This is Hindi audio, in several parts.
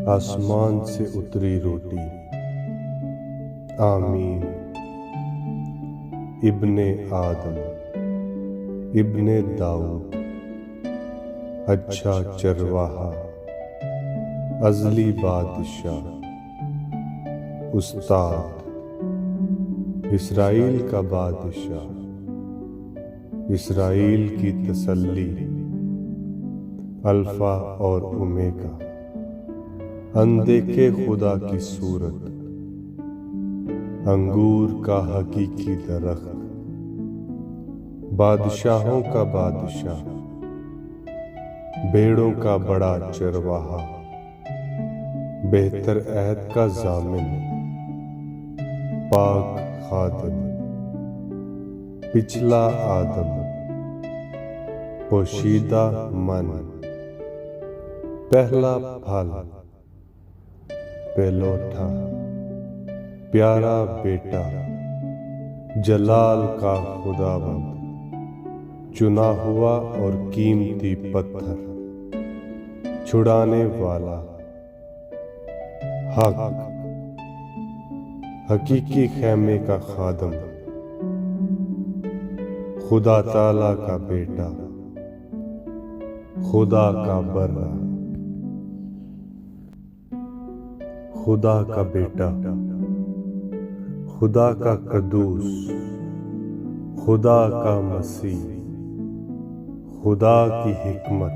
आसमान से उतरी रोटी। आमीन। इब्ने आदम, इब्ने दाऊद, अच्छा चरवाहा, अज़ली बादशाह, उस्ताद, इस्राएल का बादशाह, इस्राएल की तसल्ली, अल्फा और ओमेगा, अनदेखे खुदा की सूरत, अंगूर का हकीकी दरख्त, बादशाहों का बादशाह, भेड़ों का बड़ा चरवाहा, बेहतर अहद का जामिन, पाक खादिम, पिछला आदम, पोशीदा मन, पहला फल, पेलोठा, प्यारा बेटा, जलाल का खुदावंद, चुना हुआ और कीमती पत्थर, छुड़ाने वाला, हक, हकीकी खैमे का खादम, खुदा ताला का बेटा, खुदा का बर्रा, खुदा का बेटा, खुदा का कदूस, खुदा का मसीह, खुदा की हिकमत,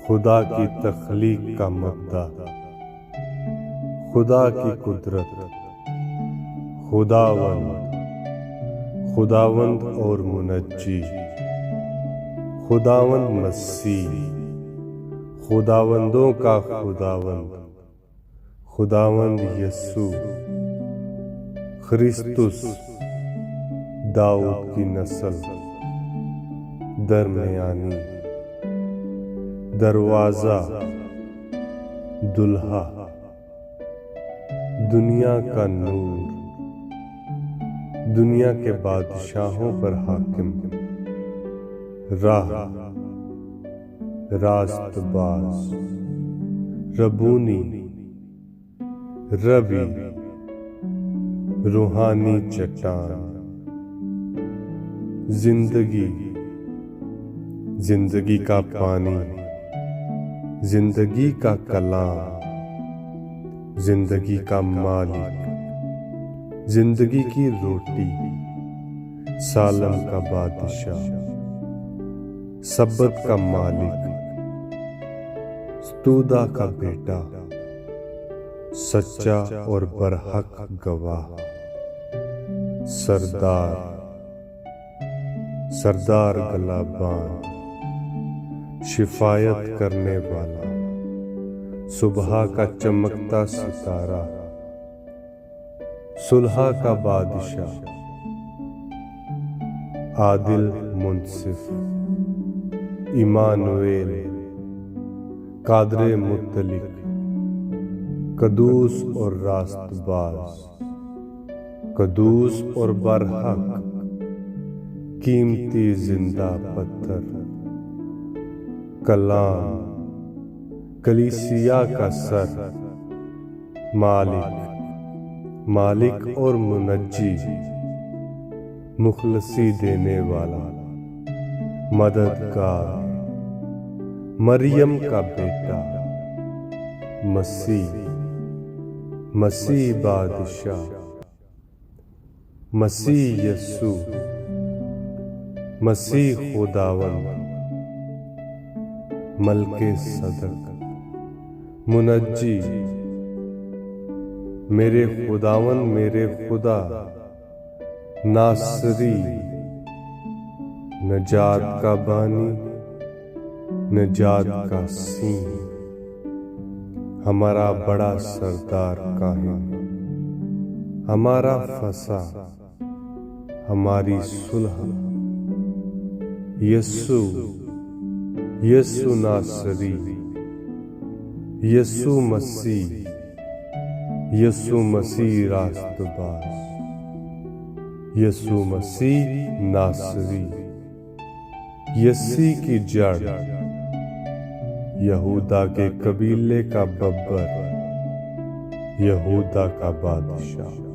खुदा की तख्लीक का मब्दा, खुदा की कुदरत, खुदावंद, खुदावंद और मुनज्जी, खुदावंद मसीह, खुदावंदों का खुदावंद, खुदावंद यस्सु, ख्रिस्तुस, दाऊद की नस्ल, दरमियानी, दरवाजा, दुल्हा, दुनिया का नूर, दुनिया के बादशाहों पर हाकिम, राह, रास्तबाज, रबूनी, रबी, रूहानी चट्टान, जिंदगी, जिंदगी का पानी, जिंदगी का कलाम, जिंदगी का मालिक, जिंदगी की रोटी, सालम का बादशाह, सब्बत का मालिक, स्तूदा का बेटा, सच्चा और बरहक गवाह, सरदार, सरदार गलाबान, शिफायत करने वाला, सुबह का चमकता सितारा, सुलह का बादशाह, आदिल मुंसिफ, इमानुएल, कादरे मुत्तलिक, कदूस और रास्तबाज, कदूस और बरहक, कीमती जिंदा पत्थर, कलाम, कलीसिया का सर, मालिक, मालिक और मुनज्जी, मुखलसी देने वाला, मददगार, मरियम का बेटा, मसीह, मसीह बादशाह, मसीह यस्सु, मसीह खुदावंद, मलके सदक, मुनज्जी, मेरे खुदावंद, मेरे खुदा, नासरी, नजात का बानी, नजात का सीन, हमारा बड़ा सरदार काहिन, हमारा फसा, हमारी सुलह, यस्सु, यस्सु नासरी, यस्सु मसीह, यस्सु मसीह रास्तबाज, यस्सु मसीह नासरी, यस्सी की जड़, यहूदा के कबीले का बब्बर, यहूदा का बादशाह।